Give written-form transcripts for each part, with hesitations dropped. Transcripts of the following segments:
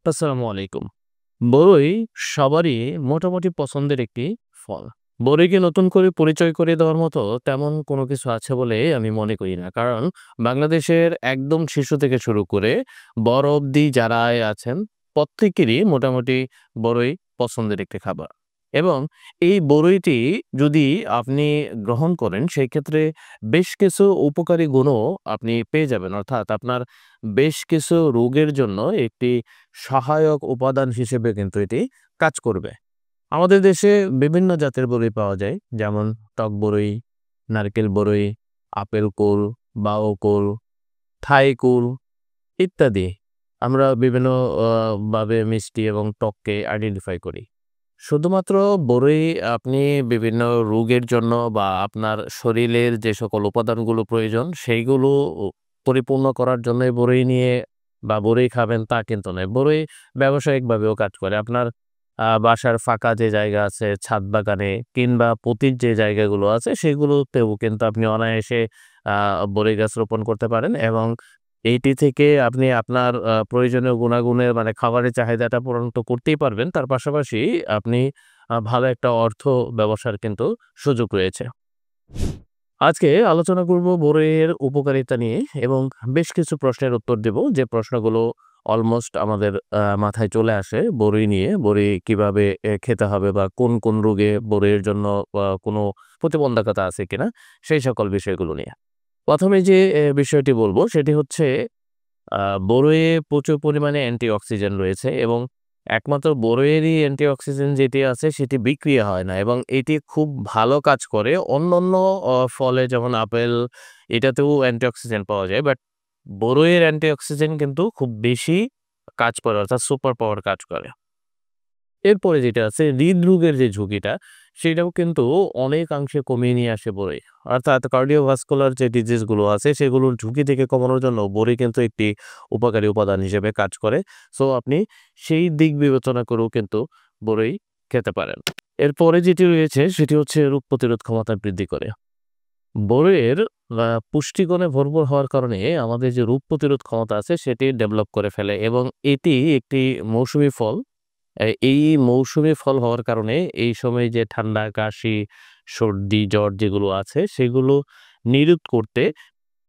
আসসালামু আলাইকুম। বড়ই সবারই মোটামুটি পছন্দের একটি ফল। বড়ইকে নতুন করে পরিচয় করে দেওয়ার মতো তেমন কোনো কিছু আছে বলে আমি মনে করি না। কারণ বাংলাদেশের একদম শিশু থেকে শুরু করে বড় অবধি যারাই আছেন প্রত্যেকেরই মোটামুটি বড়ই পছন্দের একটি খাবার। এবং এই বড়ইটি যদি আপনি গ্রহণ করেন সেই ক্ষেত্রে বেশ কিছু উপকারী গুণও আপনি পেয়ে যাবেন। অর্থাৎ আপনার বেশ কিছু রোগের জন্য একটি সহায়ক উপাদান হিসেবে কিন্তু এটি কাজ করবে। আমাদের দেশে বিভিন্ন জাতের বড়ই পাওয়া যায়। যেমন টক বড়ই, নারকেল বড়ই, আপেল কুল, বাও কুল, থাই কুল ইত্যাদি। আমরা বিভিন্ন আ ভাবে মিষ্টি এবং টককে আইডেন্টিফাই করি। শুধুমাত্র বড়ই আপনি বিভিন্ন রোগের জন্য বা আপনার শরীরের যে সকল উপাদানগুলো প্রয়োজন সেইগুলো পরিপূর্ণ করার জন্যই বড়ই নিয়ে বা বড়ই খাবেন তা কিন্তু নয়। বড়ই ব্যবসায়িকভাবেও কাজ করে। আপনার বাসার ফাঁকা যে জায়গা আছে, ছাদ বাগানে কিংবা পতির যে জায়গাগুলো আছে সেগুলোতেও কিন্তু আপনি অনায়াসে আ বড়ই গাছ রোপণ করতে পারেন এবং এইটি থেকে আপনি আপনার প্রয়োজনীয় গুণাগুণের মানে খাবারের চাহিদাটা পূরণ তো করতেই পারবেন। তার পাশাপাশি আপনি ভালো একটা অর্থ ব্যবসার কিন্তু সুযোগ রয়েছে। আজকে আলোচনা করব বড়ইয়ের উপকারিতা নিয়ে এবং বেশ কিছু প্রশ্নের উত্তর দেব যে প্রশ্নগুলো অলমোস্ট আমাদের মাথায় চলে আসে বড়ই নিয়ে। বড়ি কিভাবে খেতে হবে বা কোন রোগে বড়ির জন্য কোনো প্রতিবন্ধকতা আছে কিনা সেই সকল বিষয়গুলো নিয়ে। ১ম এ যে বিষয়টি বলব সেটি হচ্ছে আ বড়ইয়ে প্রচুর পরিমাণে অ্যান্টিঅক্সিডেন্ট রয়েছে এবং একমাত্র বড়ইয়েরই অ্যান্টিঅক্সিডেন্ট যেটি আছে সেটি বিক্রিয়া হয় না এবং এটি খুব ভালো কাজ করে। অন্যান্য ফলে যেমন আপেল এটাতেও অ্যান্টিঅক্সিডেন্ট পাওয়া যায়। বাট বড়ইয়ের অ্যান্টিঅক্সিডেন্ট কিন্তু খুব বেশি কাজ করে অর্থাৎ সুপার পাওয়ার কাজ করে। এরপরে যেটা আছে হৃদরোগের যে ঝুঁকিটা, সেটাও কিন্তু অনেকাংশে কমিয়ে নিয়ে আসে বড়ি। অর্থাৎ কার্ডিওভাস্কুলার যে ডিজিজ গুলো আছে সেগুলোর ঝুঁকি থেকে কমানোর জন্য বড়ি কিন্তু একটি উপকারী উপাদান হিসেবে কাজ করে। সো আপনি সেই দিক বিবেচনা করেও কিন্তু বড়ি খেতে পারেন। এরপরে যেটি রয়েছে সেটি হচ্ছে রোগ প্রতিরোধ ক্ষমতা বৃদ্ধি করে। বড়ির পুষ্টিগুণে ভরপুর হওয়ার কারণে আমাদের যে রোগ প্রতিরোধ ক্ষমতা আছে সেটি ডেভেলপ করে ফেলে এবং এটি একটি মৌসুমী ফল। এই মৌসুমী ফল হওয়ার কারণে এই সময় যে ঠান্ডা, কাশি, সর্দি, জ্বর যেগুলো আছে সেগুলো নিরোধ করতে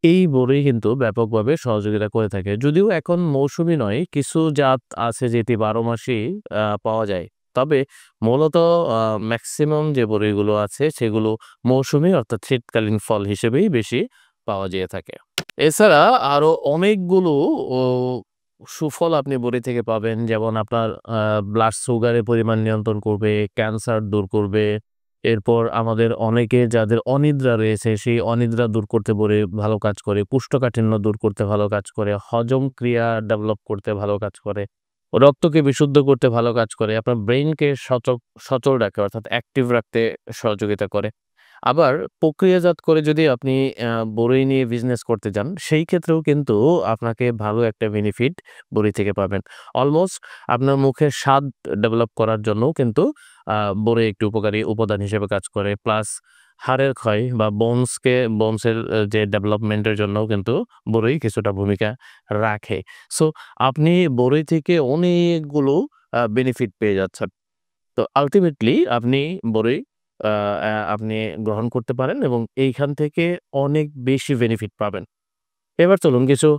এই বড়ি কিন্তু ব্যাপকভাবে সহযোগিতা করে থাকে। যদিও এখন মৌসুমী নয়, কিছু জাত আছে যেটি ১২ মাসই পাওয়া যায়। তবে মূলত আ মেক্সিমাম যে বড়িগুলো আছে সেগুলো মৌসুমী অর্থাৎ শীতকালীন ফল হিসেবেই বেশি পাওয়া যেয়ে থাকে। এছাড়া আরো অনেকগুলো ও সুফল আপনি বড়ি থেকে পাবেন। যেমন আপনার ব্লাড সুগারের পরিমাণ নিয়ন্ত্রণ করবে, ক্যান্সার দূর করবে। এরপর আমাদের অনেকে যাদের অনিদ্রা রয়েছে, সেই অনিদ্রা দূর করতে বড়ি ভালো কাজ করে। কোষ্ঠকাঠিন্য দূর করতে ভালো কাজ করে। হজম ক্রিয়া ডেভেলপ করতে ভালো কাজ করে। রক্তকে বিশুদ্ধ করতে ভালো কাজ করে। আপনার ব্রেইনকে সচল রাখে অর্থাৎ অ্যাক্টিভ রাখতে সহযোগিতা করে। আবার প্রক্রিয়াজাত করে যদি আপনি বড়ি নিয়ে বিজনেস করতে যান, সেই ক্ষেত্রেও কিন্তু আপনাকে ভালো একটা বেনিফিট বড়ি থেকে পাবেন। অলমোস্ট আপনার মুখের স্বাদ ডেভেলপ করার জন্যও কিন্তু আ বড়ি একটি উপকারী উপাদান হিসেবে কাজ করে। প্লাস হাড়ের ক্ষয় বা বোনসের যে ডেভেলপমেন্টের জন্যও কিন্তু বড়ি কিছুটা ভূমিকা রাখে। সো আপনি বড়ি থেকে অনেকগুলো বেনিফিট পেয়ে যাচ্ছেন। তো আল্টিমেটলি আপনি বড়ি আ আপনি গ্রহণ করতে পারেন এবং এইখান থেকে অনেক বেশি বেনিফিট পাবেন। এবার চলুন কিছু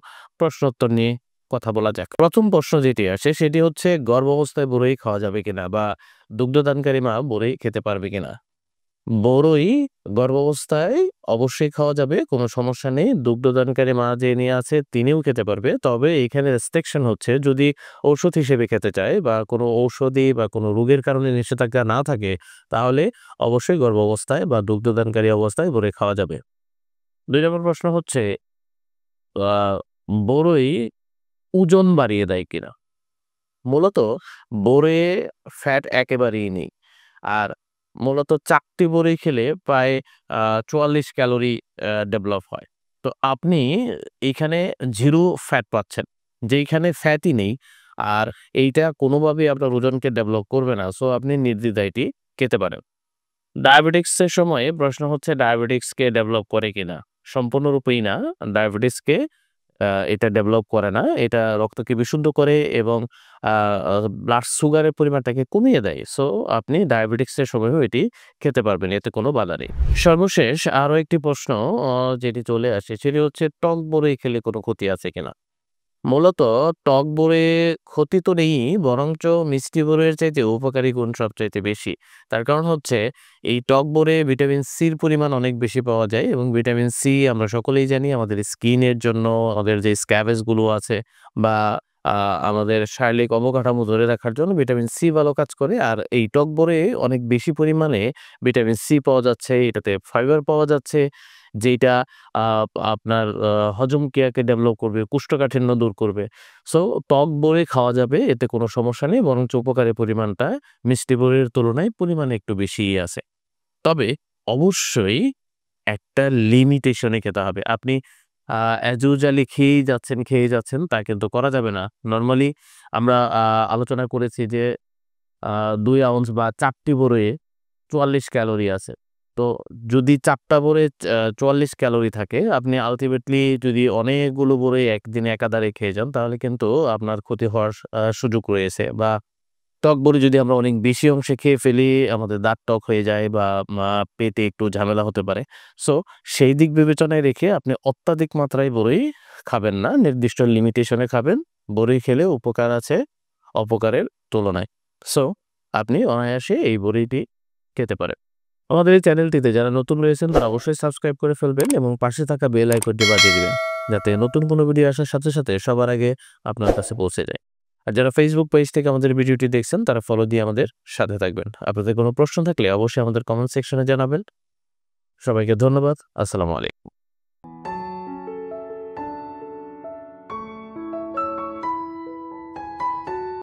প্রশ্নোত্তর নিয়ে কথা বলা যাক। ১ম প্রশ্ন যেটি আসে সেটি হচ্ছে গর্ভাবস্থায় বড়ি খাওয়া যাবে কিনা বা দুগ্ধদানকারী মা বড়ি খেতে পারবে কিনা? বড়ই গর্ভাবস্থায় অবশ্যই খাওয়া যাবে, কোনো সমস্যা নেই। দুগ্ধদানকারী মা যিনি আছে তিনিও খেতে পারবে। তবে এখানে রেস্ট্রিকশন হচ্ছে যদি ঔষধ হিসেবে খেতে চায় বা কোনো ঔষধি বা কোনো রোগের কারণে নিষেধাজ্ঞা না থাকে, তাহলে অবশ্যই গর্ভাবস্থায় বা দুগ্ধদানকারী অবস্থায় বড়ি খাওয়া যাবে। ২ নম্বর প্রশ্ন হচ্ছে আ বড়ই ওজন বাড়িয়ে দেয় কিনা? মূলত বড়িয়ে ফ্যাট একেবারেই নেই। আর মূলত ৪ টি বড়ি খেলে প্রায় ৪৪ ক্যালোরি ডেভেলপ হয়। তো আপনি এইখানে 0 ফ্যাট পাচ্ছেন। যেইখানে ফ্যাটই নেই আর এইটা কোনোভাবেই আপনার ওজনকে ডেভেলপ করবে না। সো আপনি নির্দ্বিধায় এটি খেতে পারেন। ডায়াবেটিকসের সময়ে প্রশ্ন হচ্ছে ডায়াবেটিকসকে ডেভেলপ করে কিনা? সম্পূর্ণরূপেই না। ডায়াবেটিসকে এটা ডেভেলপ করে না। এটা রক্তকে বিশুদ্ধ করে এবং আ আ ব্লাড সুগারের পরিমাণটাকে কমিয়ে দেয়। সো আপনি ডায়াবেটিকসের সময়ও এটি খেতে পারবেন। এতে কোনো বাধা নেই। সর্বশেষ আরো একটি প্রশ্ন অ যেটি চলে আসে সেটি হচ্ছে টক বড়ি খেলে কোনো ক্ষতি আছে কিনা? মূলত টক বড়ে ক্ষতি তো নেই, বরঞ্চ মিষ্টি বড়ের চাইতে উপকারী গুণ সবচাইতে বেশি। তার কারণ হচ্ছে এই টক বড়ে ভিটামিন সির পরিমাণ অনেক বেশি পাওয়া যায় এবং ভিটামিন সি আমরা সকলেই জানি আমাদের স্কিনের জন্য, আমাদের যে স্ক্যাবেজ গুলো আছে বা আ আমাদের শারীরিক অবকাঠামো ধরে রাখার জন্য ভিটামিন সি ভালো কাজ করে। আর এই টক বড়ে অনেক বেশি পরিমাণে ভিটামিন সি পাওয়া যাচ্ছে, এটাতে ফাইবার পাওয়া যাচ্ছে, যেইটা আ আপনার হজম ক্রিয়াকে ডেভেলপ করবে, কোষ্ঠকাঠিন্য দূর করবে। সো টক বড়ি খাওয়া যাবে, এতে কোনো সমস্যা নেই। বরঞ্চ উপকারের পরিমাণটা মিষ্টি বড়ির তুলনায় পরিমাণে একটু বেশিই আছে। তবে অবশ্যই একটা লিমিটেশনে খেতে হবে। আপনি as usually খেয়েই যাচ্ছেন তা কিন্তু করা যাবে না। নরমালি আমরা আলোচনা করেছি যে ২ আউন্স বা ৪ টি বড়ইয়ে ৪৪ ক্যালোরি আছে। তো যদি ৪ টা বড়ে ৪৪ ক্যালোরি থাকে, আপনি আল্টিমেটলি যদি অনেকগুলো বড়ই একদিনে একাধারে খেয়ে যান, তাহলে কিন্তু আপনার ক্ষতি হওয়ার সুযোগ রয়েছে। বা টক বড়ি যদি আমরা অনেক বেশি অংশে খেয়ে ফেলি, আমাদের দাঁত টক হয়ে যায় বা পেটে একটু ঝামেলা হতে পারে। সো সেই দিক বিবেচনায় রেখে আপনি অত্যাধিক মাত্রায় বড়ি খাবেন না। নির্দিষ্ট লিমিটেশনে খাবেন। বড়ি খেলে উপকার আছে অপকারের তুলনায়। সো আপনি অনায়াসে এই বড়িটি খেতে পারেন। আমাদের এই চ্যানেলটিতে যারা নতুন রয়েছেন তারা অবশ্যই সাবস্ক্রাইব করে ফেলবেন এবং পাশে থাকা বেল আইকনটি বাজিয়ে দিবেন। যাতে নতুন কোনো ভিডিও আসার সাথে, সাথে সবার আগে আপনার কাছে পৌঁছে যায়। আর যারা Facebook পেজ থেকে আমাদের ভিডিওটি দেখছেন তারা ফলো দিয়ে আমাদের সাথে থাকবেন। আপনাদের কোনো প্রশ্ন থাকলে অবশ্যই আমাদের কমেন্ট সেকশনে জানাবেন। সবাইকে ধন্যবাদ। আসসালামু আলাইকুম।